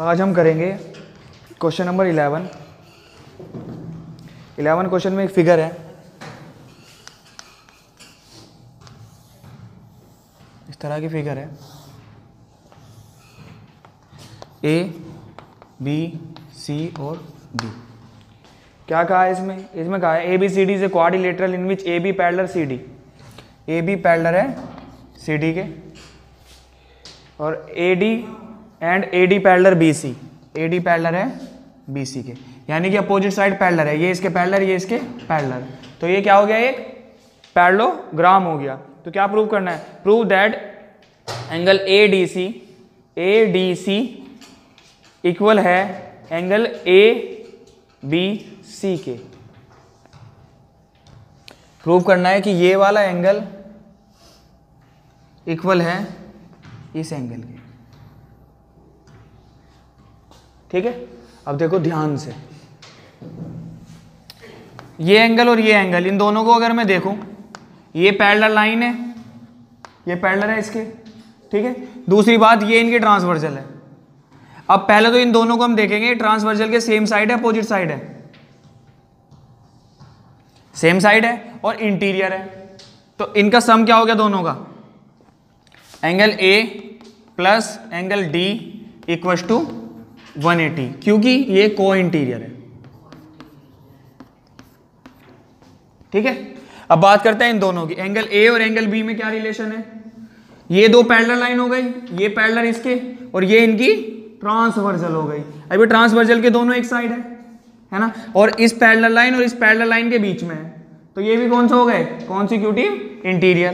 आज हम करेंगे क्वेश्चन नंबर 11 क्वेश्चन में एक फिगर है, इस तरह की फिगर है, ए बी सी और डी। क्या कहा है इसमें? इसमें कहा है A B C D is a quadrilateral in which A B parallel C D. A B parallel है सी डी के, और A D and A D parallel B C. A D parallel है बी सी के, यानी कि opposite side parallel है, ये इसके पैरेलल, ये इसके पैरेलल। तो ये क्या हो गया? एक पैरेललोग्राम हो गया। तो क्या प्रूव करना है? Prove that angle A D C equal है एंगल ए बी सी के। प्रूव करना है कि ये वाला एंगल इक्वल है इस एंगल के। ठीक है, अब देखो ध्यान से, ये एंगल और ये एंगल, इन दोनों को अगर मैं देखूं, ये पैरेलल लाइन है, ये पैरेलल है इसके। ठीक है, दूसरी बात ये इनकी ट्रांसवर्जल है। अब पहले तो इन दोनों को हम देखेंगे, ट्रांसवर्जल के सेम साइड है, अपोजिट साइड है, सेम साइड है और इंटीरियर है। तो इनका सम क्या हो गया दोनों का? Angle A plus angle D equal to 180, क्योंकि ये को इंटीरियर है। ठीक है, अब बात करते हैं इन दोनों की। एंगल ए और एंगल बी में क्या रिलेशन है? ये दो पैरेलल लाइन हो गई, ये पैरेलल इसके, और ये इनकी ट्रांसवर्जल हो गई। अभी ट्रांसवर्जल के दोनों एक साइड है ना, और इस पैरेलल लाइन और इस पैरेलल लाइन के बीच में है, तो ये भी कौन सा हो गए? Consecutive interior.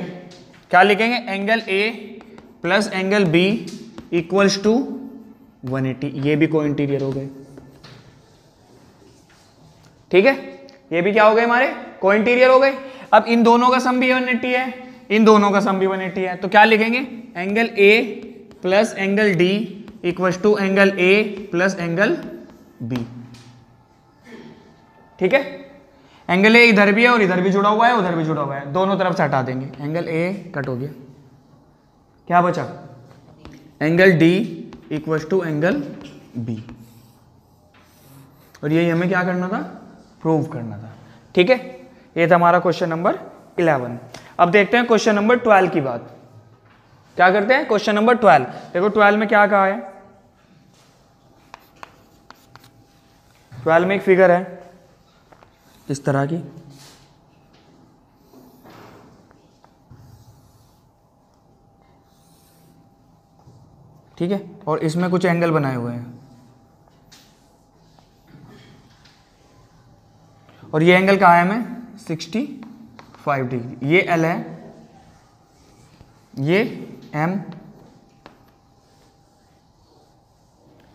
क्या लिखेंगे? Angle A plus angle B equals to 180, ये भी को इंटीरियर हो गए। ठीक है, ये भी क्या हो गए? हमारे को इंटीरियर हो गए। अब इन दोनों का सम भी 180 है, इन दोनों का सम भी 180 है, तो क्या लिखेंगे? Angle A plus angle D equals to angle A plus angle B. ठीक है, एंगल ए इधर भी है और इधर भी जुड़ा हुआ है, उधर भी जुड़ा हुआ है, दोनों तरफ से हटा देंगे। एंगल ए कट हो गया, क्या बचा? Angle D equals to angle B, और यही हमें क्या करना था? प्रूव करना था। ठीक है, ये था हमारा क्वेश्चन नंबर 11। अब देखते हैं क्वेश्चन नंबर 12 की बात। क्या करते हैं? Question number 12। देखो 12 में क्या कहा है? 12 में एक फिगर है इस तरह की, ठीक है, और इसमें कुछ एंगल बनाए हुए हैं, और ये एंगल कहाँ है? हमें 65 डिग्री। ये एल है, ये एम,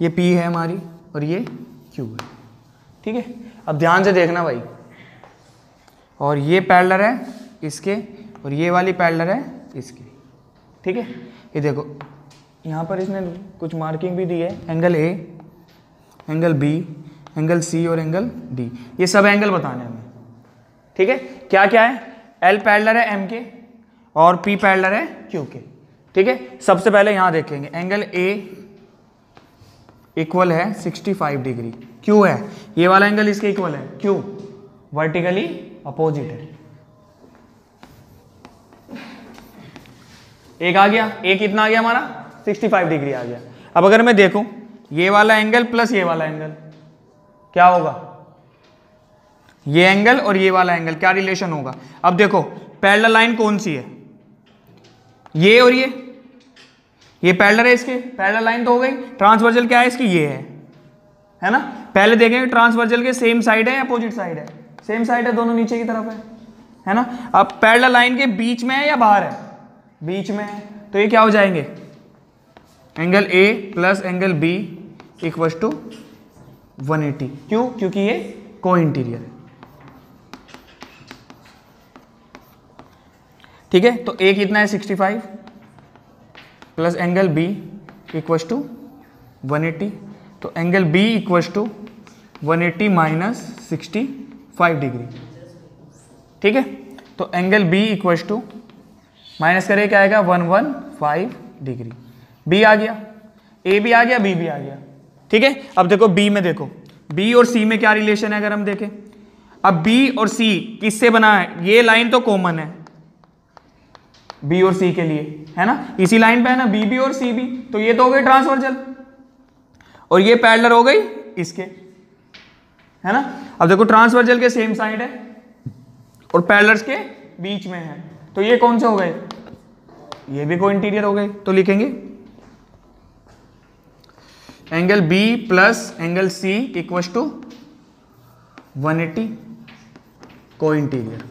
ये पी है हमारी, और ये क्यू है। ठीक है, अब ध्यान से देखना भाई, और ये पैरेलल है इसके, और ये वाली पैरेलल है इसके। ठीक है, ये देखो यहाँ पर इसने कुछ मार्किंग भी दी है, angle A, angle B, angle C और एंगल डी, ये सब एंगल बताने हमें। ठीक है, क्या क्या है? एल पैरेलल है एम के, और पी पैरेलल है क्यू के। ठीक है, सबसे पहले यहाँ देखेंगे, एंगल ए इक्वल है 65 डिग्री, क्यू है, ये वाला एंगल इसके इक्वल है, क्यू वर्टिकली अपोजिट है। एक आ गया, एक कितना आ गया हमारा? 65 डिग्री आ गया। अब अगर मैं देखूं, ये वाला एंगल प्लस ये वाला एंगल क्या होगा? ये एंगल और ये वाला एंगल क्या रिलेशन होगा? अब देखो पैरेलल लाइन कौन सी है? ये और ये पैरेलल है इसके, पैरेलल लाइन तो हो गई। ट्रांसवर्जल क्या है इसकी? ये है ना। पहले देखेंगे ट्रांसवर्जल के सेम साइड है या अपोजिट साइड है? सेम साइड है, दोनों नीचे की तरफ है ना। अब पैरेलल लाइन के बीच में है या बाहर है? बीच में है, तो ये क्या हो जाएंगे? Angle A plus angle B equal to 180। क्यों? क्योंकि ये को इंटीरियर है। ठीक है, तो ए कितना है? 65 plus angle B equal to 180, तो angle B equal to 180 minus 65 degree. ठीक है, तो angle B equal to minus करें क्या आएगा? 115 डिग्री। बी आ गया, ए भी आ गया, बी भी आ गया। ठीक है। अब देखो बी में, देखो बी और सी में क्या रिलेशन है अगर हम देखें। अब बी और सी किससे बना है, ये लाइन तो कॉमन है बी और सी के लिए, है ना, इसी लाइन पे है ना बी भी और सी भी, तो ये तो हो गई ट्रांसवर्जल, और ये पैरेलल हो गई इसके, है ना। अब देखो ट्रांसवर्जल के सेम साइड है और पैरेलल्स के बीच में है, तो ये कौन से हो गए, ये भी को इंटीरियर हो गए। तो लिखेंगे angle B plus angle C equal to 180 co interior,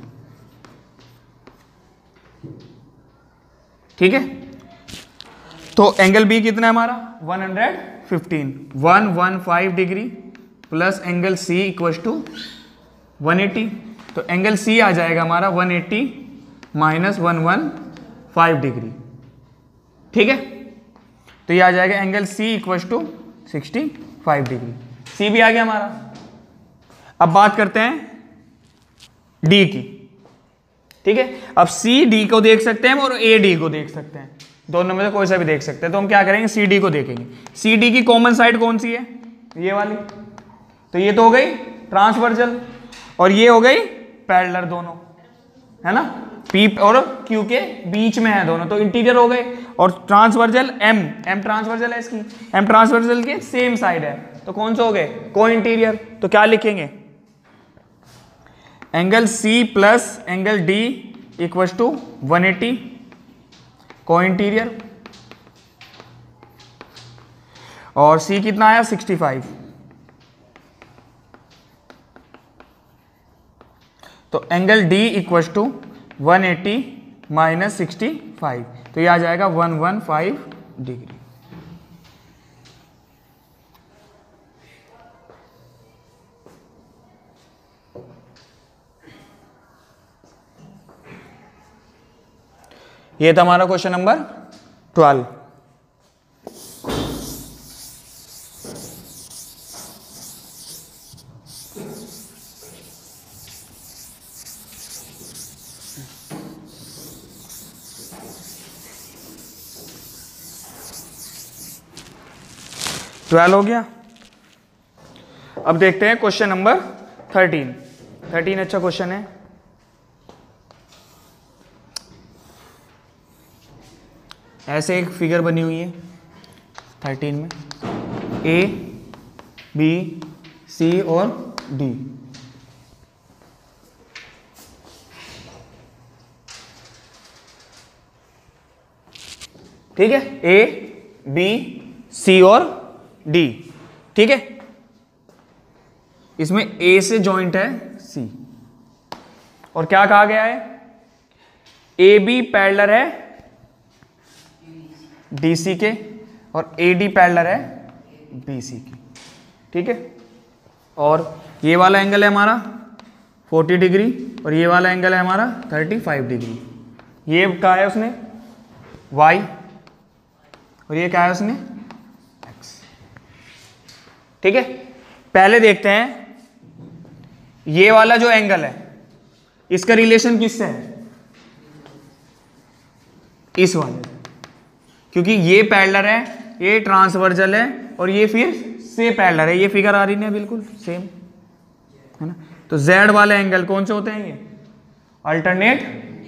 ठीक है। तो एंगल बी कितना है हमारा 115 degree plus angle C equal to 180, तो एंगल सी आ जाएगा हमारा 180 माइनस 115 डिग्री, ठीक है। तो ये आ जाएगा एंगल सी इक्वल टू 65 डिग्री, सी भी आ गया हमारा। अब बात करते हैं डी की, ठीक है। अब सी डी को देख सकते हैं और ए डी को देख सकते हैं, दोनों में से कोई सा भी देख सकते हैं। तो हम क्या करेंगे, सी डी को देखेंगे। सी डी की कॉमन साइड कौन सी है, ये वाली, तो ये तो हो गई ट्रांसवर्जल और ये हो गई पैरेलल दोनों, है ना, पी और क्यू के बीच में है दोनों, तो इंटीरियर हो गए। और ट्रांसवर्जल एम ट्रांसवर्जल है इसकी, एम ट्रांसवर्जल के सेम साइड है, तो कौन से हो गए, को इंटीरियर। तो क्या लिखेंगे, angle C plus angle D equal to 180 co interior, और सी कितना आया 65, तो angle D equal to 180 minus 65, तो ये आ जाएगा 115 डिग्री। ये था हमारा क्वेश्चन नंबर 12। हो गया। अब देखते हैं क्वेश्चन नंबर 13 अच्छा क्वेश्चन है। ऐसे एक फिगर बनी हुई है 13 में, ए बी सी और डी, ठीक है, ए बी सी और डी, ठीक है। इसमें ए से जॉइंट है सी, और क्या कहा गया है, ए बी पैरेलल है डीसी के और ए डी पैरेलल है बीसी के, ठीक है। और ये वाला एंगल है हमारा 40 डिग्री और ये वाला एंगल है हमारा 35 डिग्री। ये कहा है उसने y और ये कहा है उसने x, ठीक है। पहले देखते हैं ये वाला जो एंगल है इसका रिलेशन किससे है, इस वाले, क्योंकि ये पैरेलल है, ये ट्रांसवर्जल है और ये फिर से पैरेलल है। ये फिगर आ रही है बिल्कुल सेम, है ना। तो z वाले एंगल कौन से होते हैं, ये अल्टरनेट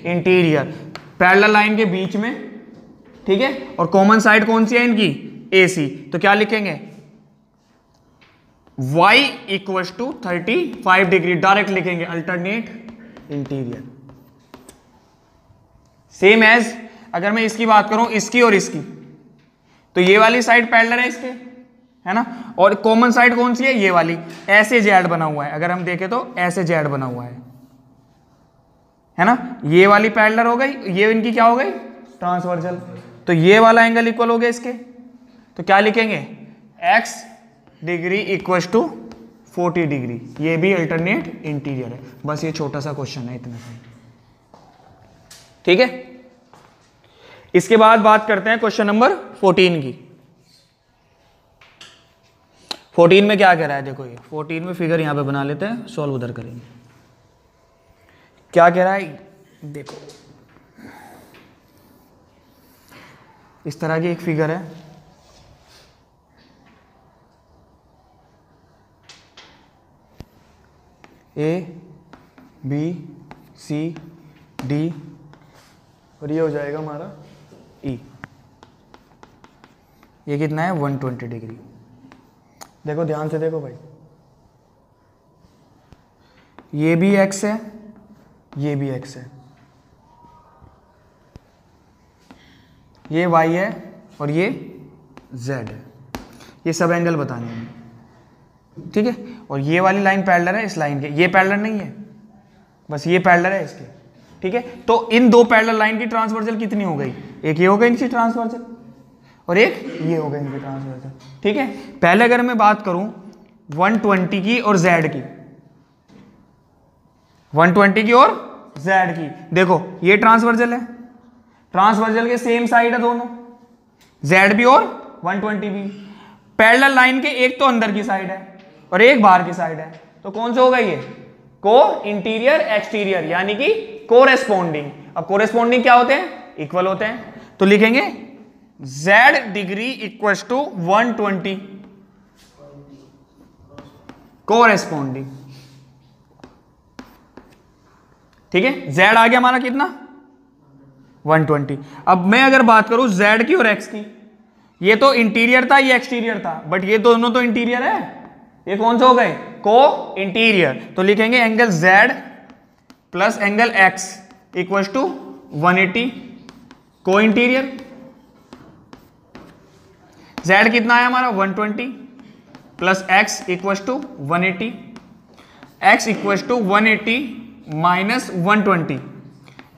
इंटीरियर, पैरेलल लाइन के बीच में, ठीक है। और कॉमन साइड कौन सी है इनकी, AC। तो क्या लिखेंगे, y equal to 35 degree, direct लिखेंगे अल्टरनेट इंटीरियर। सेम एज अगर मैं इसकी बात करूं, इसकी और इसकी, तो ये वाली साइड पैरेलल है इसके, है ना, और कॉमन साइड कौन सी है, ये वाली, ऐसे जेड बना हुआ है। अगर हम देखें तो ऐसे जेड बना हुआ है ना। ये वाली पैरेलल हो गई, ये इनकी क्या हो गई, ट्रांसवर्जल। तो ये वाला एंगल इक्वल हो गया इसके, तो क्या लिखेंगे, x degree equal to 40 degree, ये भी अल्टरनेट इंटीरियर है। बस ये छोटा सा क्वेश्चन है, इतना सा, ठीक है। इसके बाद बात करते हैं क्वेश्चन नंबर 14 की। 14 में क्या कह रहा है, देखो ये 14 में फिगर यहां पे बना लेते हैं, सॉल्व उधर करेंगे। क्या कह रहा है, देखो इस तरह की एक फिगर है, ए बी सी डी और ये हो जाएगा हमारा ई। ये कितना है 120 डिग्री। देखो ध्यान से देखो भाई, ये भी एक्स है, ये भी एक्स है, ये वाई है और ये जेड है। ये सब एंगल बताने हैं, ठीक है। और ये वाली लाइन पैरेलल है इस लाइन के, ये पैरेलल नहीं है, बस ये पैरेलल है इसके, ठीक है। तो इन दो पैरेलल लाइन की ट्रांसवर्जल कितनी हो गई? एक ये हो गई इनकी ट्रांसवर्जल और एक ये हो गई इनकी ट्रांसवर्जल, ठीक है। पहले अगर मैं बात करूं 120 की और जेड की, 120 की और जेड की, देखो ये ट्रांसवर्जल है, ट्रांसवर्जल के सेम साइड है दोनों, जेड भी और 120 भी। पैरेलल लाइन के एक तो अंदर की साइड है और एक बाहर की साइड है, तो कौन सा होगा ये? को इंटीरियर एक्सटीरियर, यानी कि कोरेस्पोंडिंग। अब कोरेस्पोंडिंग क्या होते हैं? इक्वल होते हैं। तो लिखेंगे z degree equal to 120 corresponding, ठीक है। z आ गया हमारा कितना? 120। अब मैं अगर बात करूं z की और x की, ये तो इंटीरियर था ये एक्सटीरियर था, बट ये दोनों तो इंटीरियर है, ये कौन से हो गए? को इंटीरियर। तो लिखेंगे angle z plus angle x equal to 180 co interior. z कितना है हमारा? 120 plus x equal to 180, x equal to 180 minus 120,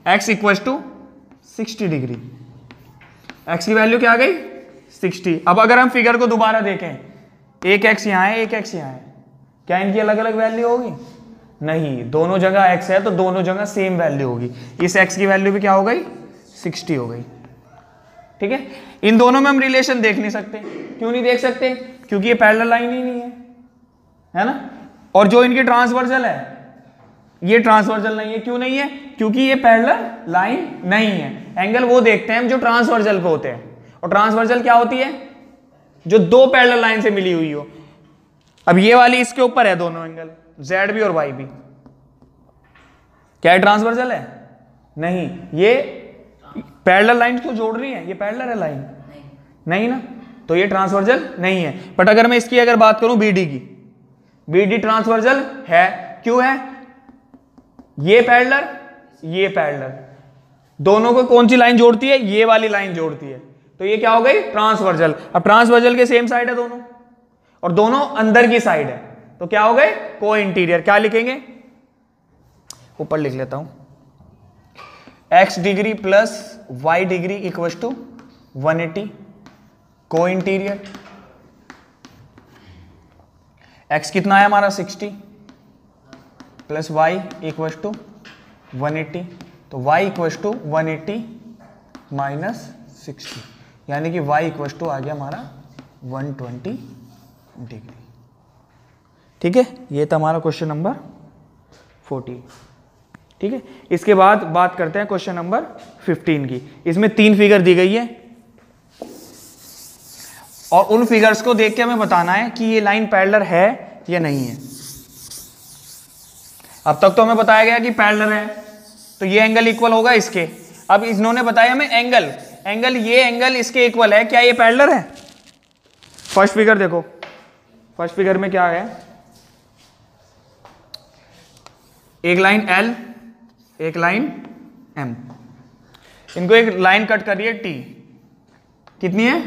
x equal to 60 degree. x की वैल्यू क्या आ गई? 60। अब अगर हम फिगर को दोबारा देखें, एक x यहां है एक x यहां है, क्या इनकी अलग अलग वैल्यू होगी? नहीं, दोनों जगह x है तो दोनों जगह सेम वैल्यू होगी। इस x की वैल्यू भी क्या हो गई? 60 हो गई, ठीक है। इन दोनों में हम रिलेशन देख नहीं सकते। क्यों नहीं देख सकते? क्योंकि ये पैरेलल लाइन ही नहीं है ना। और जो इनकी ट्रांसवर्जल है ये ट्रांसवर्जल नहीं है। क्यों नहीं है? क्योंकि ये पैरेलल लाइन नहीं है। एंगल वो देखते हैं हम जो ट्रांसवर्जल पे होते हैं, और ट्रांसवर्जल क्या होती है? जो दो पैरेलल लाइन से मिली हुई हो। अब ये वाली इसके ऊपर है दोनों एंगल, जेड भी और वाई भी, क्या है ट्रांसवर्जल है? नहीं, ये पैरेलल लाइन को जोड़ रही है, ये पैरेलल है लाइन नहीं ना, तो ये ट्रांसवर्जल नहीं है। बट अगर मैं इसकी अगर बात करूं बीडी की, बीडी ट्रांसवर्जल है। क्यों है? ये पैरेलल ये पैरेलल, दोनों को कौन सी लाइन जोड़ती है? ये वाली लाइन जोड़ती है, तो ये क्या हो गई? ट्रांसवर्जल। अब ट्रांसवर्जल के सेम साइड है दोनों और दोनों अंदर की साइड है, तो क्या हो गए? को इंटीरियर। क्या लिखेंगे? ऊपर लिख लेता हूं, x degree plus y degree equal to 180 co interior. x कितना है हमारा? 60 प्लस y इक्वल टू 180, तो y इक्वल टू 180 माइनस 60, यानी कि y इक्वल टू आ गया हमारा 120 डिग्री, ठीक है। ये था हमारा क्वेश्चन नंबर 40, ठीक है। इसके बाद बात करते हैं क्वेश्चन नंबर 15 की। इसमें 3 फिगर दी गई है और उन फिगर्स को देख के हमें बताना है कि ये लाइन पैरेलल है या नहीं है। अब तक तो हमें बताया गया कि पैरेलल है, तो ये एंगल इक्वल होगा इसके। अब इन्होंने बताया हमें एंगल ये एंगल इसके इक्वल है, क्या ये पैरेलल है? फर्स्ट फिगर देखो, फर्स्ट फिगर में क्या है? एक लाइन L एक लाइन M, इनको एक लाइन कट कर रही है T, कितनी है?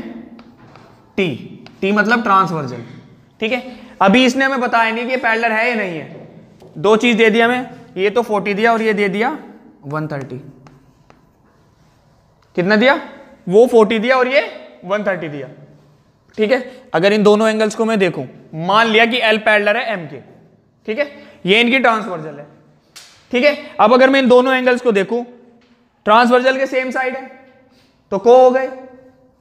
T मतलब ट्रांसवर्जल, ठीक है। अभी इसने हमें बताया नहीं कि ये पैरेलल है या नहीं है। दो चीज दे दिया हमें, ये तो 40 दिया और ये दे दिया 130। कितना दिया? वो 40 दिया और ये 130 दिया, ठीक है। अगर इन दोनों एंगल्स को मैं देखूं, मान लिया कि L पैरेलल है M के, ठीक है, ये इनकी ट्रांसवर्जल है, ठीक है। अब अगर मैं इन दोनों एंगल्स को देखूं, ट्रांसवर्जल के सेम साइड है तो को हो गए,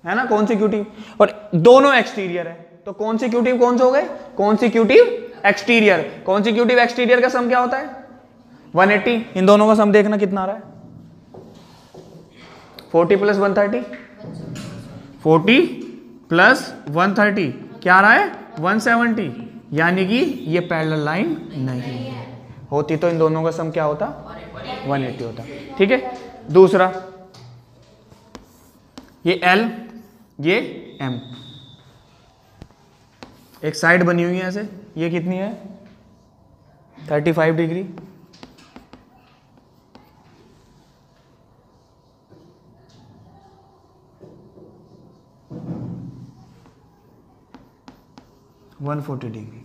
है ना, कॉन्सिक्यूटिव, और दोनों एक्सटीरियर है तो कॉन्सिक्यूटिव कौन से हो गए? Consecutive exterior. कॉन्सिक्यूटिव एक्सटीरियर का सम क्या होता है? 180। इन दोनों का सम देखना कितना आ रहा है? 40 प्लस 130, 40 प्लस 130 क्या आ रहा है? 170, यानी कि ये पैरेलल लाइन नहीं है। होती तो इन दोनों का सम क्या होता? 180 होता। ठीक है, दूसरा ये L ये M, एक साइड बनी हुई है ऐसे, ये कितनी है? 35 डिग्री। डिग्री।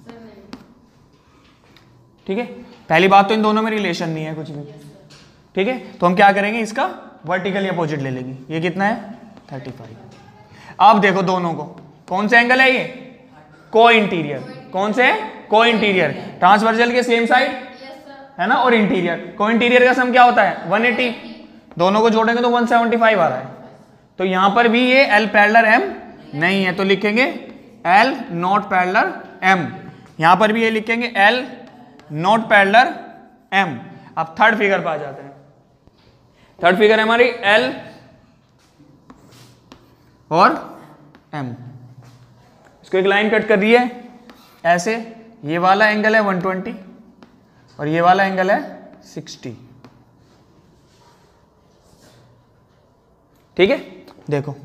ठीक है, पहली बात तो इन दोनों में रिलेशन नहीं है कुछ भी। ठीक है, तो हम क्या करेंगे, इसका वर्टिकली अपोजिट ले लेंगे। ये कितना है? 35। अब देखो दोनों को, कौन से एंगल है ये? को इंटीरियर। कौन से? को इंटीरियर। ट्रांसवर्सल के सेम साइड है ना, और इंटीरियर। को इंटीरियर का सम क्या होता है? 180। दोनों को जोड़ेंगे तो 175 आ रहा है। तो यहां पर भी ये L पैरेलल M नहीं है, तो लिखेंगे L नॉट पैरेलल M। यहां पर भी ये लिखेंगे L नॉट पैरेलल M। अब थर्ड फिगर पर आ जाते हैं। थर्ड फिगर है हमारी L और M। इसको एक लाइन कट कर दी है ऐसे, ये वाला एंगल है 120 और ये वाला एंगल है 60। ठीक है, देखो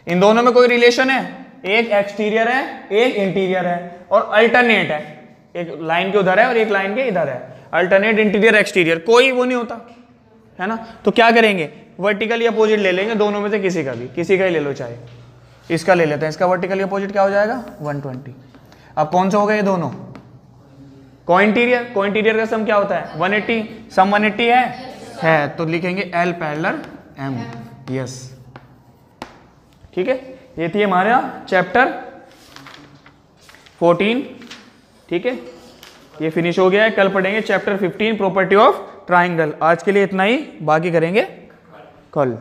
इन दोनों में कोई रिलेशन है? एक एक्सटीरियर है, एक इंटीरियर है, और अल्टरनेट है। एक लाइन के उधर है और एक लाइन के इधर है। अल्टरनेट इंटीरियर एक्सटीरियर, कोई वो नहीं होता है ना। तो क्या करेंगे, वर्टिकली अपोजिट ले लेंगे दोनों में से किसी का भी, किसी का ही ले लो, चाहे इसका ले लेते हैं। इसका वर्टिकली अपोजिट क्या हो जाएगा? 120। अब कौन सा हो गया ये दोनों? को इंटीरियर। को इंटीरियर का सम क्या होता है? 180। सम 180 है, तो लिखेंगे L पैरेलल M। यस, ठीक है, ये थी हमारा चैप्टर 14। ठीक है, ये फिनिश हो गया है। कल पढ़ेंगे चैप्टर 15 प्रॉपर्टी ऑफ ट्राइंगल। आज के लिए इतना ही, बाकी करेंगे कल।